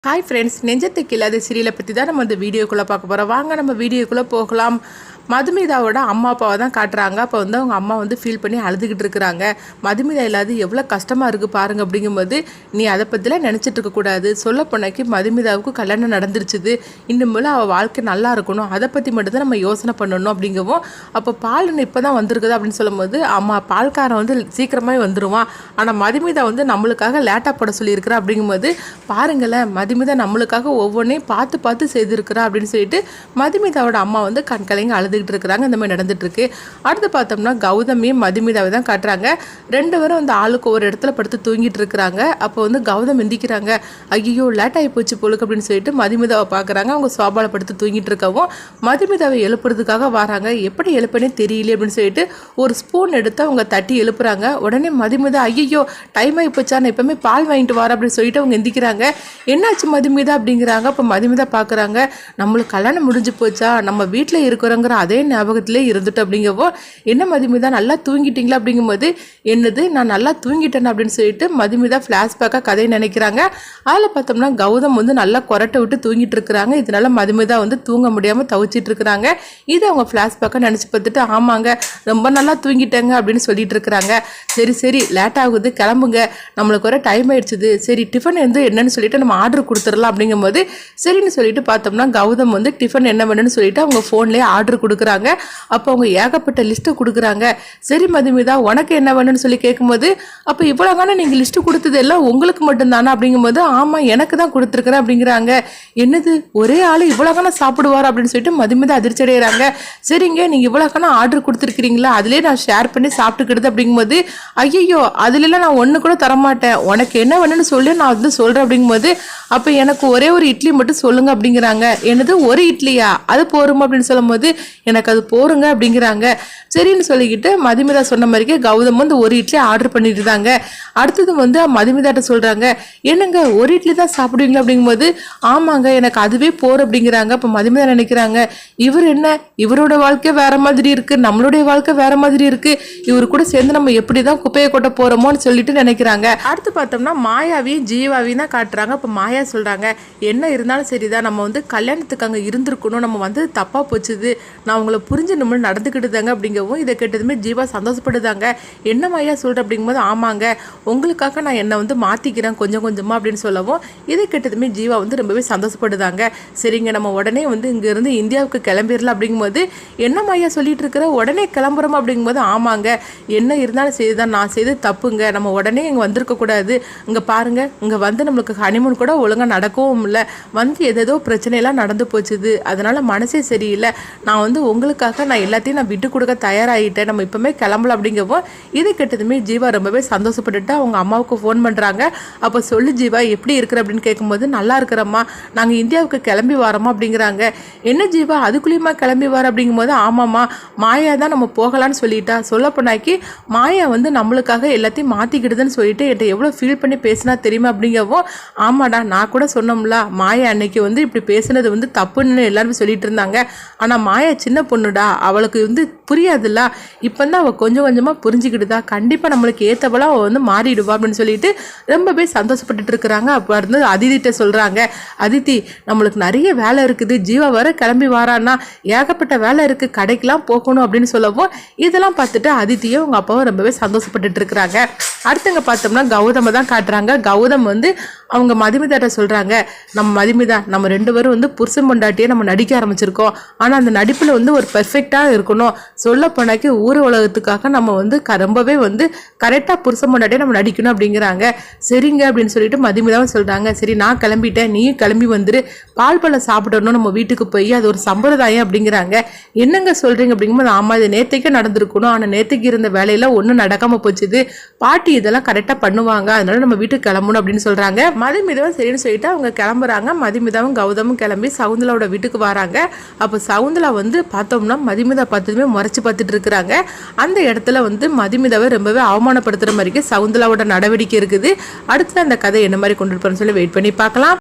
Hi friends, நெஞ்சத்துக்கு இல்லாத சீரியலை பற்றி தான் நம்ம இந்த வீடியோக்குள்ளே பார்க்க போகிறோம். வாங்க நம்ம வீடியோக்குள்ளே போகலாம். மதுமிதாவோட அம்மா அப்பாவை தான் காட்டுறாங்க. அப்போ வந்து அவங்க அம்மா வந்து ஃபீல் பண்ணி அழுதுகிட்டு இருக்கிறாங்க. மதுமிதா இல்லாத எவ்வளோ கஷ்டமாக இருக்குது பாருங்க. அப்படிங்கும்போது நீ அதை பற்றிலாம் நினச்சிட்டு இருக்கக்கூடாது. சொல்ல போனாக்கி மதுமிதாவுக்கு கல்யாணம் நடந்துருச்சுது. இன்னும் போல் அவள் வாழ்க்கை நல்லா இருக்கணும், அதை பற்றி மட்டும்தான் நம்ம யோசனை பண்ணணும் அப்படிங்கவும். அப்போ பால் இப்போ தான் வந்திருக்குது அப்படின்னு சொல்லும்போது அம்மா பால்காரன் வந்து சீக்கிரமாகவே வந்துடுவான். ஆனால் மதுமிதா வந்து நம்மளுக்காக லேட்டாக போட சொல்லியிருக்கிறா. அப்படிங்கும்போது பாருங்களேன், மதுமிதா நம்மளுக்காக ஒவ்வொன்றையும் பார்த்து பார்த்து செய்திருக்கிறா அப்படின்னு சொல்லிட்டு மதுமிதாவோட அம்மா வந்து கண்கலைங்க அழுதுகிட்டு இருக்கிறாங்க. இந்த மாதிரி நடந்துட்டு இருக்கு. அடுத்து பார்த்தோம்னா கௌதமியும் மதுமிதாவை தான் காட்டுறாங்க. ரெண்டு பேரும் வந்து ஆளுக்கு ஒரு இடத்துல படுத்து தூங்கிட்டு இருக்கிறாங்க. அப்போ வந்து கௌதம் எந்திக்கிறாங்க. ஐயோ லேட் ஆகி போச்சு போலுக்கு அப்படின்னு சொல்லிட்டு மதுமிதாவை பார்க்குறாங்க. அவங்க சோபால படுத்து தூங்கிட்டு இருக்கவும் மதுமிதாவை எழுப்புறதுக்காக வராங்க. எப்படி எழுப்பனே தெரியல அப்படின்னு சொல்லிட்டு ஒரு ஸ்பூன் எடுத்து அவங்க தட்டி எழுப்புறாங்க. உடனே மதுமிதா ஐயோ டைம் ஆகி போச்சா, நான் எப்பவுமே பால் வாங்கிட்டு வர அப்படின்னு சொல்லிட்டு அவங்க எந்திக்கிறாங்க. என்னாச்சு மதுமிதா அப்படிங்கிறாங்க. அப்போ மதுமிதா பார்க்குறாங்க, நம்மளுக்கு கல்யாணம் முடிஞ்சு போச்சா, நம்ம வீட்டில் இருக்கிறோங்கிற அதே ஞாபகத்திலே இருந்துட்டு அப்படிங்கவோ, என்ன மதுமிதா நல்லா தூங்கிட்டீங்களா அப்படிங்கும்போது, என்னது நான் நல்லா தூங்கிட்டேன் அப்படின்னு சொல்லிட்டு மதுமிதா ஃப்ளாஷ்பேக்காக கதையை நினைக்கிறாங்க. அதில் பார்த்தோம்னா கௌதம் வந்து நல்லா கொரட்டை விட்டு தூங்கிட்டு இருக்கிறாங்க. இதனால மதுமிதா வந்து தூங்க முடியாமல் தவிச்சிட்டு இருக்கிறாங்க. இதை அவங்க ஃப்ளாஷ்பேக்காக நினச்சி பார்த்துட்டு ஆமாங்க ரொம்ப நல்லா தூங்கிட்டேங்க அப்படின்னு சொல்லிட்டு இருக்கிறாங்க. சரி சரி லேட் ஆகுது, கிளம்புங்க, நம்மளுக்கு வர டைம் ஆயிடுச்சுது, சரி டிஃபன் வந்து என்னன்னு சொல்லிட்டு நம்ம ஆர்டர் கொடுத்துடலாம் அப்படிங்கும்போது சரின்னு சொல்லிட்டு பார்த்தோம்னா கௌதம் வந்து டிஃபன் என்ன வேணும்னு சொல்லிட்டு அவங்க ஃபோன்லேயே ஆர்டர் கொடுக்குறாங்க. அப்போ அவங்க ஏகப்பட்ட லிஸ்ட்டை கொடுக்குறாங்க. சரி மதுமிதா உனக்கு என்ன வேணும்னு சொல்லி கேட்கும்போது, அப்போ இவ்வளோதானே நீங்கள் லிஸ்ட்டு கொடுத்தது எல்லாம் உங்களுக்கு மட்டும்தானே அப்படிங்கும்போது, ஆமாம் எனக்கு தான் கொடுத்துருக்குறேன் அப்படிங்கிறாங்க. என்னது ஒரே ஆள் இவ்வளோதானே சாப்பிடுவார் அப்படின்னு சொல்லிட்டு மதுமிதா அதிர்ச்சி அடைகிறாங்க. சரிங்க நீங்கள் இவ்வளோதானே ஆர்டர் கொடுத்துருக்கிறீங்களா, அதிலே நான் ஷேர் பண்ணி சாப்பிட்டுக்கிடுது அப்படிங்கும்போது, ஐயோ அதுலலாம் நான் ஒன்று கூட தரமாட்டேன், உனக்கு என்ன வேணும்னு சொல்லி நான் வந்து சொல்கிறேன் அப்படிங்கும்போது, அப்போ எனக்கு ஒரே ஒரு இட்லி மட்டும் சொல்லுங்க அப்படிங்கிறாங்க. என்னது ஒரு இட்லியா, அது போருமா அப்படின்னு சொல்லும்போது, எனக்கு அது போருங்க அப்படிங்கிறாங்க. சரின்னு சொல்லிக்கிட்டு மதுமிதா சொன்ன மாதிரிக்கே கௌதம் வந்து ஒரு இட்லி ஆர்டர் பண்ணிட்டு இருந்தாங்க. அடுத்தது வந்து மதுமிதாட்ட சொல்றாங்க, என்னங்க ஒரு இட்லி தான் சாப்பிடுவீங்களா அப்படிங்கும்போது, ஆமாங்க எனக்கு அதுவே போர் அப்படிங்கிறாங்க. அப்போ மதுமிதா நினைக்கிறாங்க, இவர் என்ன இவரோட வாழ்க்கை வேற மாதிரி இருக்கு, நம்மளுடைய வாழ்க்கை வேற மாதிரி இருக்கு, இவரு கூட சேர்ந்து நம்ம எப்படிதான் குப்பையை கொட்ட போறோமோன்னு சொல்லிட்டு நினைக்கிறாங்க. அடுத்து பார்த்தோம்னா மாயாவையும் ஜீவாவையும் தான் காட்டுறாங்க. இப்போ மாயா சொல்றாங்க, என்ன இருந்தாலும் சரிதான், நம்ம வந்து கல்யாணத்துக்கு அங்கே இருந்திருக்கணும், நம்ம வந்து தப்பா போச்சுது, நான் உங்களை புரிஞ்சு நம்ம நடந்துக்கிட்டுதாங்க அப்படிங்கவும். இதை கேட்டதுமே ஜீவா சந்தோஷப்படுதாங்க. என்ன மாயா சொல்கிற அப்படிங்கும்போது, ஆமாங்க உங்களுக்காக நான் என்னை வந்து மாற்றிக்கிறேன் கொஞ்சம் கொஞ்சமாக அப்படின்னு சொல்லவும், இதை கேட்டதுமே ஜீவா வந்து ரொம்பவே சந்தோஷப்படுதாங்க. சரிங்க நம்ம உடனே வந்து இங்கேருந்து இந்தியாவுக்கு கிளம்பிடலாம் அப்படிங்கும்போது, என்ன மாயா சொல்லிட்டு இருக்கிற உடனே கிளம்புறோம் அப்படிங்கும்போது, ஆமாங்க என்ன இருந்தாலும் செய்துதான், நான் செய்து தப்புங்க, நம்ம உடனே இங்கே வந்திருக்கக்கூடாது, இங்கே பாருங்க இங்கே வந்து நம்மளுக்கு ஹனிமூன் கூட ஒழுங்காக நடக்கவும் இல்லை, வந்து எதோ பிரச்சனையெல்லாம் நடந்து போச்சுது, அதனால் மனசே சரியில்லை, நான் வந்து உங்களுக்காக நான் எல்லாத்தையும் நான் விட்டு கொடுக்க தயாராகிட்டேன், நம்ம இப்போமே கிளம்பலாம் அப்படிங்கவும். இதை கேட்டதுமே ஜீவா ரொம்பவே சந்தோஷப்பட்டுட்டு அவங்க அம்மாவுக்கு ஃபோன் பண்ணுறாங்க. அப்போ சொல்லு ஜீவா எப்படி இருக்கிற அப்படின்னு கேட்கும்போது, நல்லா இருக்கிறம்மா, நாங்கள் இந்தியாவுக்கு கிளம்பி வரோமா அப்படிங்கிறாங்க. என்ன ஜீவா அதுக்குள்ளேயுமா கிளம்பி வர அப்படிங்கும்போது, ஆமாம்மா மாயா தான் நம்ம போகலான்னு சொல்லிட்டா, சொல்ல போனாக்கி மாயா வந்து நம்மளுக்காக எல்லாத்தையும் மாற்றிக்கிடுதுன்னு சொல்லிட்டு என்கிட்ட எவ்வளோ ஃபீல் பண்ணி பேசினா தெரியுமா அப்படிங்கவும், ஆமாடா நான் கூட சொன்னோம்ல மாயா அன்னைக்கு வந்து இப்படி பேசுனது வந்து தப்புன்னு எல்லாருமே சொல்லிட்டு இருந்தாங்க, ஆனால் மாயா சின்ன பொண்ணுடா, அவளுக்கு வந்து புரியாதுல்ல, இப்போ தான் அவள் கொஞ்சம் கொஞ்சமாக புரிஞ்சுக்கிட்டுதா, கண்டிப்பாக நம்மளுக்கு ஏற்றவளாக அவள் வந்து மாறிடுவா அப்படின்னு சொல்லிட்டு ரொம்பவே சந்தோஷப்பட்டுட்டு இருக்கிறாங்க. அப்போ இருந்து அதித்திட்ட சொல்கிறாங்க, அதித்தி நம்மளுக்கு நிறைய வேலை இருக்குது, ஜீவா வர கிளம்பி வாரான்னா ஏகப்பட்ட வேலை இருக்குது, கடைக்கெலாம் போகணும் அப்படின்னு சொல்லவும், இதெல்லாம் பார்த்துட்டு அதித்தியும் அவங்க அப்பாவும் ரொம்பவே சந்தோஷப்பட்டுட்டு இருக்கிறாங்க. அடுத்தங்க பார்த்தோம்னா கௌதமை தான் காட்டுறாங்க. கௌதம் வந்து அவங்க மதுமிதாட்ட சொல்கிறாங்க, நம்ம மதுமிதா நம்ம ரெண்டு பேரும் வந்து புருஷன் பொண்டாட்டியே நம்ம நடிக்க ஆரம்பிச்சிருக்கோம், ஆனால் அந்த நடிப்பில் வந்து ஒரு பெர்ஃபெக்டாக இருக்கணும், சொல்ல போனாக்கி ஊர் உலகத்துக்காக நம்ம வந்து ரொம்பவே வந்து கரெக்டாக புருஷன் பொண்டாட்டியே நம்ம நடிக்கணும் அப்படிங்கிறாங்க. சரிங்க அப்படின்னு சொல்லிட்டு மதுமிதாவும் சொல்கிறாங்க, சரி நான் கிளம்பிட்டேன், நீயும் கிளம்பி வந்துரு, பால் பழம் சாப்பிடணும் நம்ம வீட்டுக்கு போய், அது ஒரு சம்பிரதாயம் அப்படிங்கிறாங்க. என்னங்க சொல்கிறீங்க அப்படிங்கும்போது, ஆமாம் இது நேற்றுக்கே நடந்திருக்கணும், ஆனால் நேற்றுக்கு இருந்த வேலையெல்லாம் ஒன்றும் நடக்காமல் போச்சுது, பாட்டி இதெல்லாம் கரெக்டாக பண்ணுவாங்க, அதனால நம்ம வீட்டுக்கு கிளம்பணும் அப்படின்னு சொல்கிறாங்க. மதுமிதாவும் சரின்னு சொல்லிட்டு அவங்க கிளம்புறாங்க. மதுமிதாவும் கௌதமும் கிளம்பி சகுந்தலாவோட வீட்டுக்கு வராங்க. அப்போ சகுந்தலா வந்து பார்த்தோம்னா மதுமிதா பார்த்ததுமே முறைச்சி பார்த்துட்டு இருக்கிறாங்க. அந்த இடத்துல வந்து மதுமிதாவை ரொம்பவே அவமானப்படுத்துகிற மாதிரிக்கு சகுந்தலாவோட நடவடிக்கை இருக்குது. அடுத்து அந்த கதை என்ன மாதிரி கொண்டு போறேன்னு சொல்லி வெயிட் பண்ணி பார்க்கலாம்.